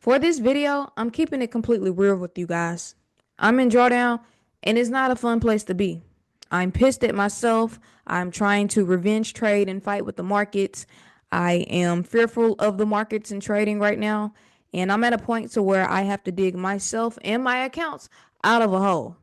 For this video, I'm keeping it completely real with you guys. I'm in Drawdown, and it's not a fun place to be. I'm pissed at myself. I'm trying to revenge trade and fight with the markets. I am fearful of the markets and trading right now, and I'm at a point to where I have to dig myself and my accounts out of a hole.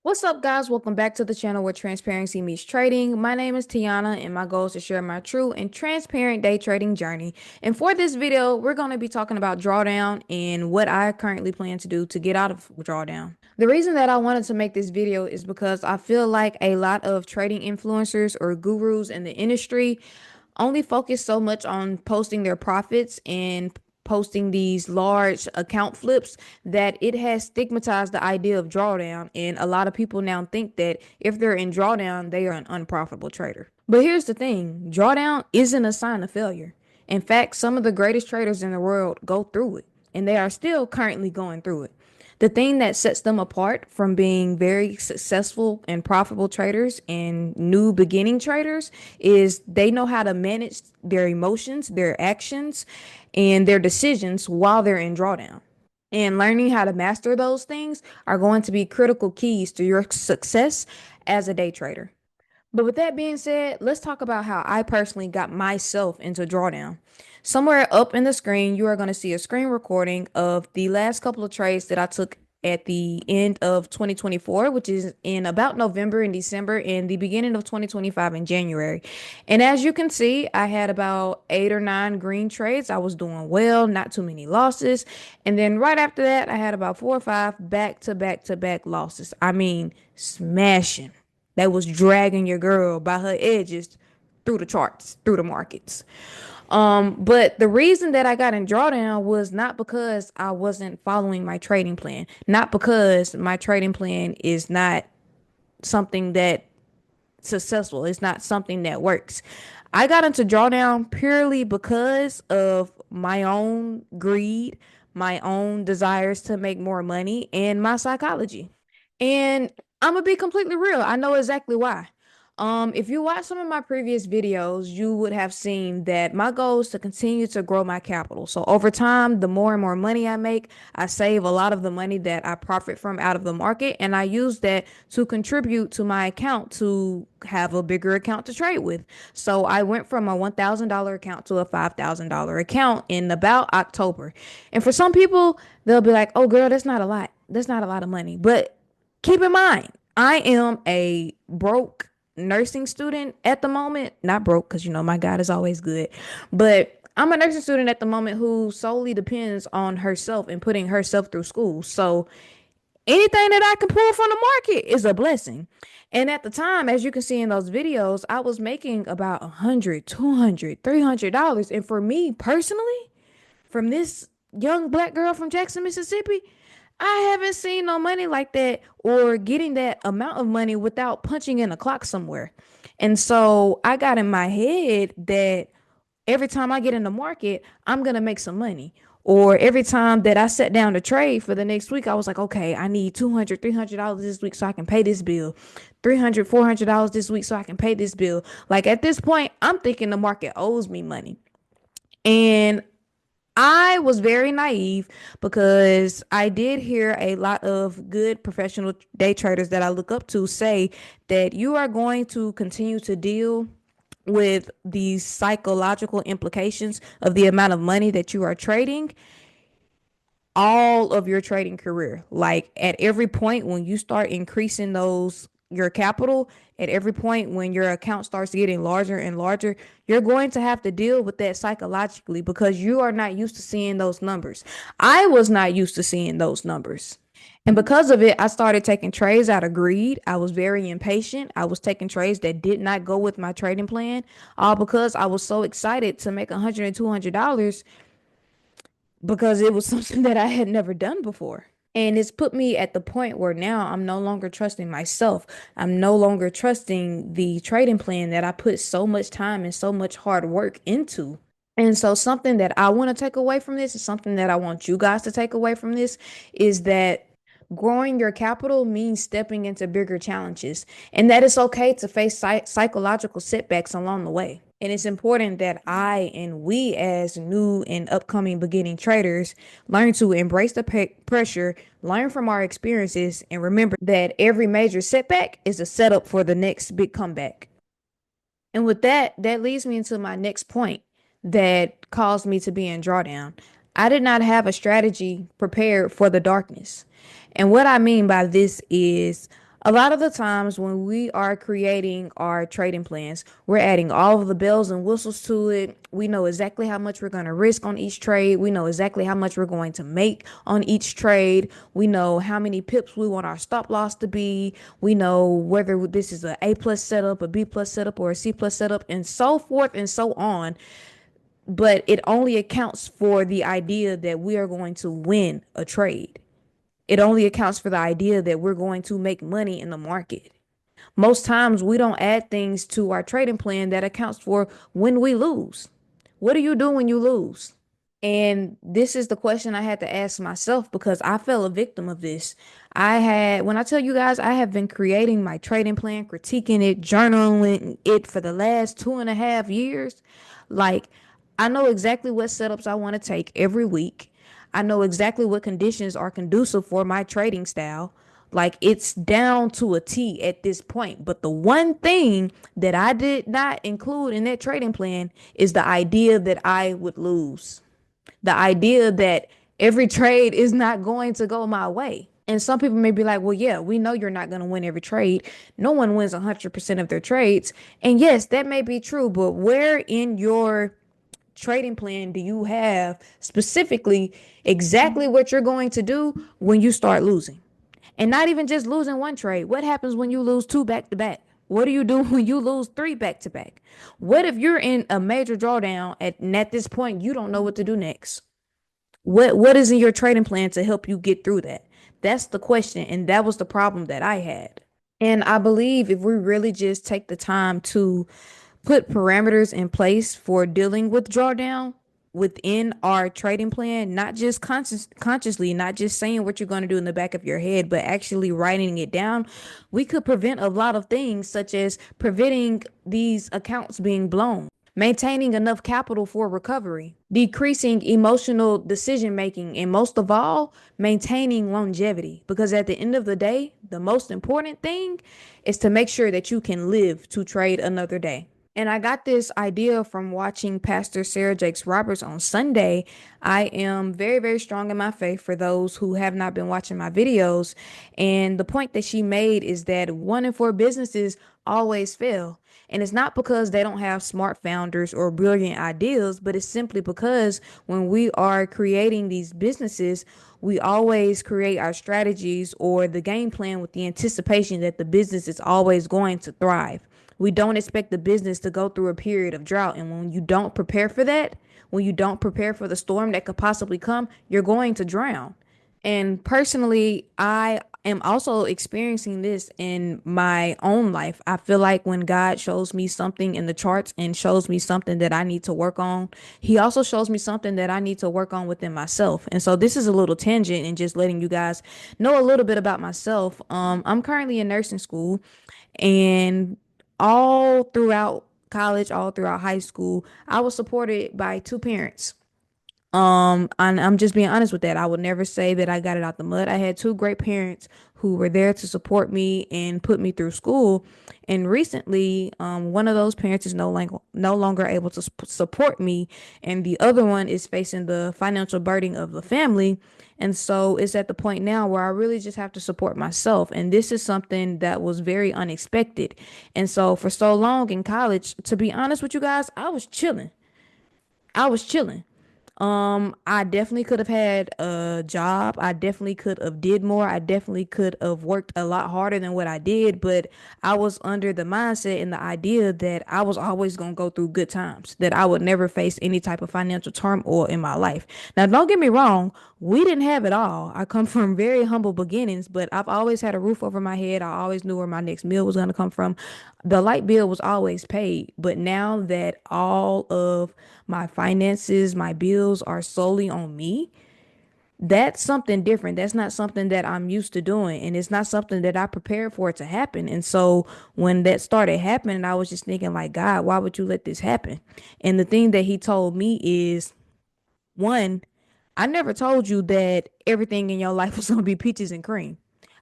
What's up, guys? Welcome back to the channel where transparency meets trading. My name is Tiana, and my goal is to share my true and transparent day trading journey. And for this video, we're going to be talking about drawdown and what I currently plan to do to get out of drawdown. The reason that I wanted to make this video is because I feel like a lot of trading influencers or gurus in the industry only focus so much on posting their profits and posting these large account flips that it has stigmatized the idea of drawdown, and a lot of people now think that if they're in drawdown they are an unprofitable trader. But here's the thing, drawdown isn't a sign of failure. In fact, some of the greatest traders in the world go through it, and they are still currently going through it. The thing that sets them apart from being very successful and profitable traders and new beginning traders is they know how to manage their emotions, their actions, and their decisions while they're in drawdown. And learning how to master those things are going to be critical keys to your success as a day trader. But with that being said, let's talk about how I personally got myself into drawdown. Somewhere up in the screen, you are going to see a screen recording of the last couple of trades that I took at the end of 2024, which is in about November and December, and the beginning of 2025 in January. And as you can see, I had about 8 or 9 green trades. I was doing well, not too many losses. And then right after that, I had about 4 or 5 back to back to back losses. I mean, smashing. That was dragging your girl by her edges through the charts, through the markets. But the reason that I got in drawdown was not because I wasn't following my trading plan, not because my trading plan is not something that successful, it's not something that works. I got into drawdown purely because of my own greed, my own desires to make more money, and my psychology. And I'm gonna be completely real. I know exactly why. If you watch some of my previous videos, you would have seen that my goal is to continue to grow my capital. So over time, the more and more money I make, I save a lot of the money that I profit from out of the market, and I use that to contribute to my account to have a bigger account to trade with. So I went from a $1,000 account to a $5,000 account in about October. And for some people, they'll be like, "Oh, girl, that's not a lot. That's not a lot of money." But keep in mind, I am a broke nursing student at the moment. Not broke, because my God is always good. But I'm a nursing student at the moment who solely depends on herself and putting herself through school. So anything that I can pull from the market is a blessing. And at the time, as you can see in those videos, I was making about 100, 200, $300. And for me personally, from this young black girl from Jackson, Mississippi, I haven't seen no money like that or getting that amount of money without punching in a clock somewhere. And so I got in my head that every time I get in the market, I'm going to make some money. Or every time that I sat down to trade for the next week, I was like, okay, I need $200, $300 this week so I can pay this bill. $300, $400 this week so I can pay this bill. Like at this point, I'm thinking the market owes me money. And I was very naive because I did hear a lot of good professional day traders that I look up to say that you are going to continue to deal with the psychological implications of the amount of money that you are trading all of your trading career. Like at every point when you start increasing your capital, at every point when your account starts getting larger and larger, you're going to have to deal with that psychologically because you are not used to seeing those numbers. I was not used to seeing those numbers. And because of it, I started taking trades out of greed. I was very impatient. I was taking trades that did not go with my trading plan, all because I was so excited to make $100 and $200 because it was something that I had never done before. And it's put me at the point where now I'm no longer trusting myself. I'm no longer trusting the trading plan that I put so much time and so much hard work into. And so something that I want to take away from this is something that I want you guys to take away from this is that growing your capital means stepping into bigger challenges and that it's okay to face psychological setbacks along the way. And it's important that I and we as new and upcoming beginning traders learn to embrace the pressure, learn from our experiences, and remember that every major setback is a setup for the next big comeback. And with that, that leads me into my next point that caused me to be in drawdown. I did not have a strategy prepared for the darkness. And what I mean by this is a lot of the times when we are creating our trading plans, we're adding all of the bells and whistles to it. We know exactly how much we're going to risk on each trade. We know exactly how much we're going to make on each trade. We know how many pips we want our stop loss to be. We know whether this is a A plus setup, a B plus setup, or a C plus setup, and so forth and so on. But it only accounts for the idea that we are going to win a trade. It only accounts for the idea that we're going to make money in the market. Most times we don't add things to our trading plan that accounts for when we lose. What do you do when you lose? And this is the question I had to ask myself because I fell a victim of this. When I tell you guys, I have been creating my trading plan, critiquing it, journaling it for the last 2.5 years. Like, I know exactly what setups I want to take every week. I know exactly what conditions are conducive for my trading style. Like, it's down to a T at this point. But the one thing that I did not include in that trading plan is the idea that I would lose, the idea that every trade is not going to go my way. And some people may be like, well, yeah, we know you're not going to win every trade. No one wins 100% of their trades. And yes, that may be true, but where in your trading plan do you have specifically exactly what you're going to do when you start losing? And not even just losing one trade. What happens when you lose two back to back? What do you do when you lose three back to back? What if you're in a major drawdown and at this point you don't know what to do next? What is in your trading plan to help you get through that? That's the question, and that was the problem that I had. And I believe if we really just take the time to put parameters in place for dealing with drawdown within our trading plan, not just consciously, not just saying what you're going to do in the back of your head, but actually writing it down, we could prevent a lot of things, such as preventing these accounts being blown, maintaining enough capital for recovery, decreasing emotional decision making, and most of all, maintaining longevity. Because at the end of the day, the most important thing is to make sure that you can live to trade another day. And I got this idea from watching Pastor Sarah Jakes Roberts on Sunday. I am very, very strong in my faith for those who have not been watching my videos. And the point that she made is that 1 in 4 businesses always fail. And it's not because they don't have smart founders or brilliant ideas, but it's simply because when we are creating these businesses, we always create our strategies or the game plan with the anticipation that the business is always going to thrive. We don't expect the business to go through a period of drought. And when you don't prepare for that, when you don't prepare for the storm that could possibly come, you're going to drown. And personally, I am also experiencing this in my own life. I feel like when God shows me something in the charts and shows me something that I need to work on, He also shows me something that I need to work on within myself. And so this is a little tangent and just letting you guys know a little bit about myself. I'm currently in nursing school, and all throughout college, all throughout high school, I was supported by two parents. And I'm just being honest with that. I would never say that I got it out the mud. I had two great parents who were there to support me and put me through school. And recently, one of those parents is no longer able to support me, and the other one is facing the financial burden of the family. And so it's at the point now where I really just have to support myself. And this is something that was very unexpected. And so for so long in college, to be honest with you guys, I was chilling. I was chilling. I definitely could have had a job. I definitely could have did more. I definitely could have worked a lot harder than what I did, but I was under the mindset and the idea that I was always going to go through good times, that I would never face any type of financial turmoil in my life. Now, don't get me wrong. We didn't have it all. I come from very humble beginnings, but I've always had a roof over my head. I always knew where my next meal was going to come from. The light bill was always paid. But now that all of my finances, my bills are solely on me, that's something different. That's not something that I'm used to doing. And it's not something that I prepared for it to happen. And so when that started happening, I was just thinking, like, God, why would you let this happen? And the thing that he told me is, one, I never told you that everything in your life was going to be peaches and cream.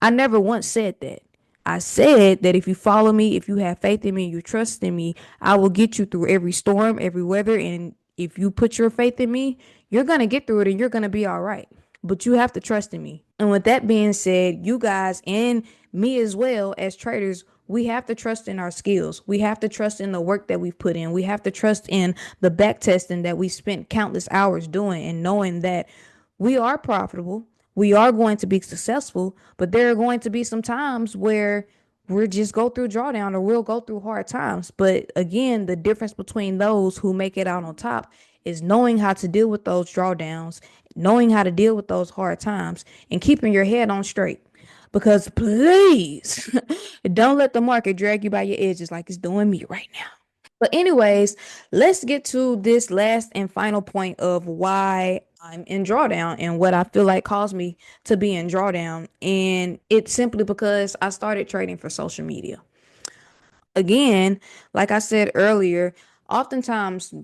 I never once said that. I said that if you follow me, if you have faith in me, you trust in me, I will get you through every storm, every weather. And if you put your faith in me, you're going to get through it and you're going to be all right. But you have to trust in me. And with that being said, you guys and me as well as traders, we have to trust in our skills. We have to trust in the work that we've put in. We have to trust in the back testing that we spent countless hours doing and knowing that we are profitable. We are going to be successful, but there are going to be some times where we'll just go through drawdown or we'll go through hard times. But again, the difference between those who make it out on top is knowing how to deal with those drawdowns, knowing how to deal with those hard times, and keeping your head on straight. Because please don't let the market drag you by your edges like it's doing me right now. But anyways, let's get to this last and final point of why I'm in drawdown and what I feel like caused me to be in drawdown. And it's simply because I started trading for social media. Again, like I said earlier, oftentimes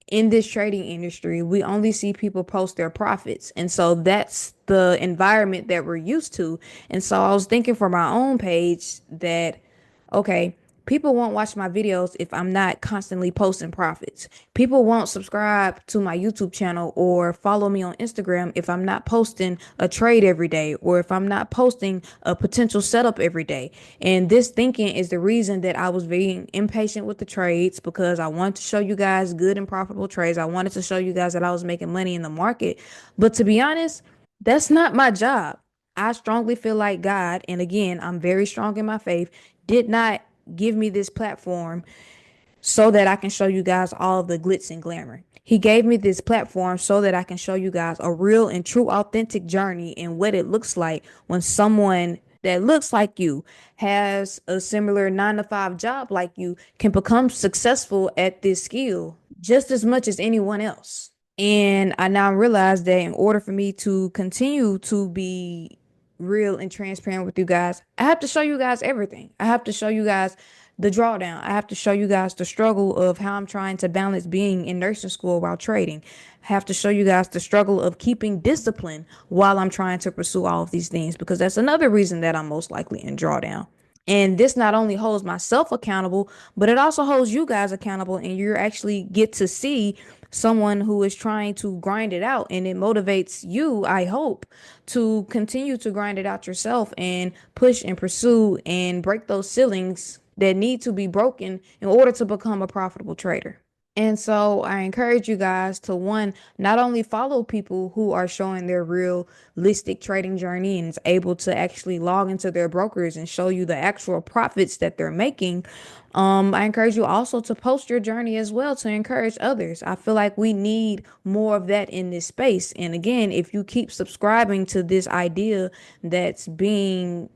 in this trading industry, we only see people post their profits. And so that's the environment that we're used to. And so I was thinking for my own page that, okay, people won't watch my videos if I'm not constantly posting profits. People won't subscribe to my YouTube channel or follow me on Instagram if I'm not posting a trade every day or if I'm not posting a potential setup every day. And this thinking is the reason that I was being impatient with the trades because I wanted to show you guys good and profitable trades. I wanted to show you guys that I was making money in the market. But to be honest, that's not my job. I strongly feel like God, and again, I'm very strong in my faith, did not give me this platform so that I can show you guys all of the glitz and glamour. He gave me this platform so that I can show you guys a real and true authentic journey and what it looks like when someone that looks like you has a similar 9 to 5 job like you can become successful at this skill just as much as anyone else. And I now realize that in order for me to continue to be real and transparent with you guys, I have to show you guys everything. I have to show you guys the drawdown. I have to show you guys the struggle of how I'm trying to balance being in nursing school while trading. I have to show you guys the struggle of keeping discipline while I'm trying to pursue all of these things because that's another reason that I'm most likely in drawdown. And this not only holds myself accountable, but it also holds you guys accountable. And you actually get to see someone who is trying to grind it out. And it motivates you, I hope, to continue to grind it out yourself and push and pursue and break those ceilings that need to be broken in order to become a profitable trader. And so I encourage you guys to one, not only follow people who are showing their realistic trading journey and is able to actually log into their brokers and show you the actual profits that they're making. I encourage you also to post your journey as well to encourage others. I feel like we need more of that in this space. And again, if you keep subscribing to this idea that's being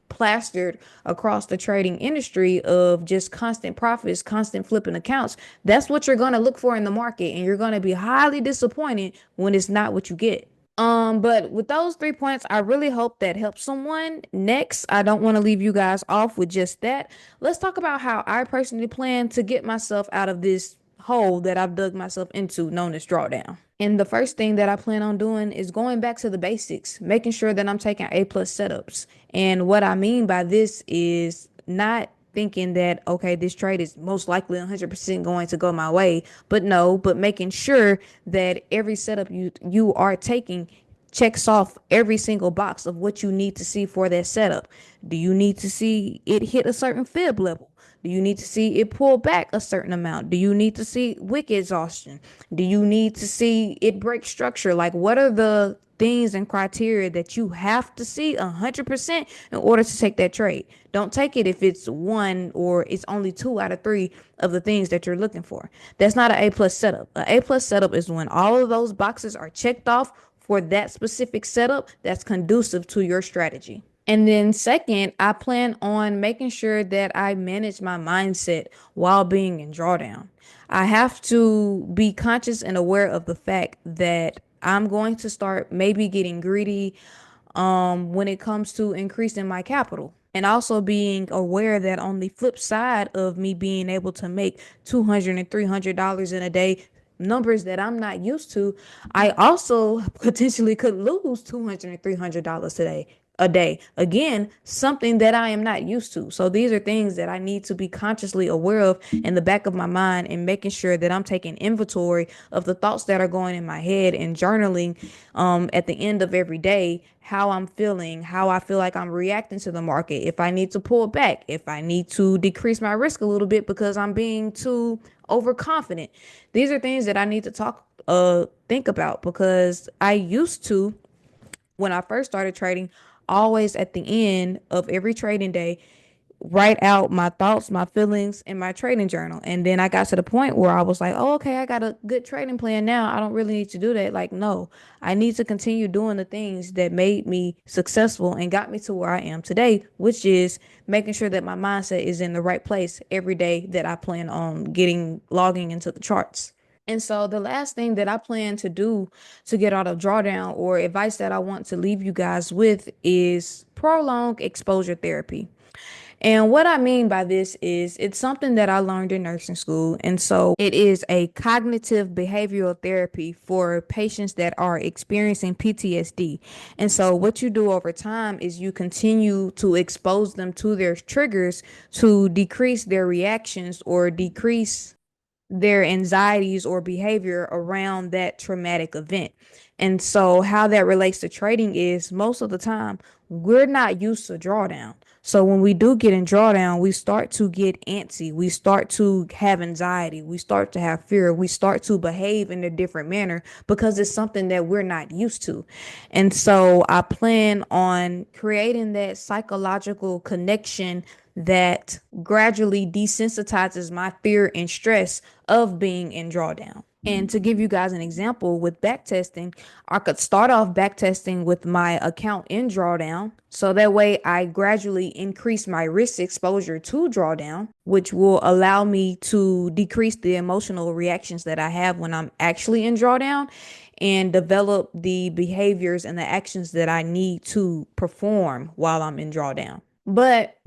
plastered across the trading industry of just constant profits, constant flipping accounts, that's what you're going to look for in the market. And you're going to be highly disappointed when it's not what you get. But with those 3 points, I really hope that helps someone. Next, I don't want to leave you guys off with just that. Let's talk about how I personally plan to get myself out of this hole that I've dug myself into, known as drawdown. And the first thing that I plan on doing is going back to the basics, making sure that I'm taking A+ setups. And what I mean by this is not thinking that, okay, this trade is most likely 100% going to go my way, but no, but making sure that every setup you are taking checks off every single box of what you need to see for that setup. Do you need to see it hit a certain fib level? Do you need to see it pull back a certain amount? Do you need to see wick exhaustion? Do you need to see it break structure? Like, what are the things and criteria that you have to see 100% in order to take that trade? Don't take it if it's one or it's only 2 out of 3 of the things that you're looking for. That's not an A+ setup. An A+ setup is when all of those boxes are checked off for that specific setup that's conducive to your strategy. And then second, I plan on making sure that I manage my mindset while being in drawdown. I have to be conscious and aware of the fact that I'm going to start maybe getting greedy when it comes to increasing my capital. And also being aware that on the flip side of me being able to make $200 and $300 in a day, numbers that I'm not used to, I also potentially could lose $200 and $300 today. A day. Again, something that I am not used to. So these are things that I need to be consciously aware of in the back of my mind and making sure that I'm taking inventory of the thoughts that are going in my head and journaling at the end of every day how I'm feeling, how I feel like I'm reacting to the market, if I need to pull back, if I need to decrease my risk a little bit because I'm being too overconfident. These are things that I need to think about because I used to, when I first started trading, always at the end of every trading day, write out my thoughts, my feelings in my trading journal. And then I got to the point where I was like, oh, okay, I got a good trading plan now. I don't really need to do that. Like, no, I need to continue doing the things that made me successful and got me to where I am today, which is making sure that my mindset is in the right place every day that I plan on logging into the charts. And so the last thing that I plan to do to get out of drawdown or advice that I want to leave you guys with is prolonged exposure therapy. And what I mean by this is it's something that I learned in nursing school. And so it is a cognitive behavioral therapy for patients that are experiencing PTSD. And so what you do over time is you continue to expose them to their triggers to decrease their reactions or decrease their anxieties or behavior around that traumatic event. And so, how that relates to trading is most of the time we're not used to drawdown. So, when we do get in drawdown, we start to get antsy, we start to have anxiety, we start to have fear, we start to behave in a different manner because it's something that we're not used to. And so, I plan on creating that psychological connection that gradually desensitizes my fear and stress of being in drawdown. And to give you guys an example with backtesting, I could start off backtesting with my account in drawdown. So that way I gradually increase my risk exposure to drawdown, which will allow me to decrease the emotional reactions that I have when I'm actually in drawdown and develop the behaviors and the actions that I need to perform while I'm in drawdown. But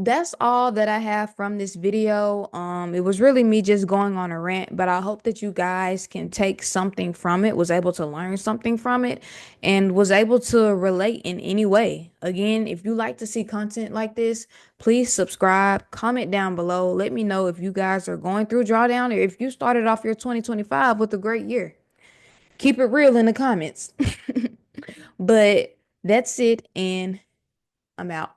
that's all that I have from this video. It was really me just going on a rant, but I hope that you guys can take something from it, was able to learn something from it, and was able to relate in any way. Again, if you like to see content like this, please subscribe, comment down below. Let me know if you guys are going through drawdown or if you started off your 2025 with a great year. Keep it real in the comments. But that's it, and I'm out.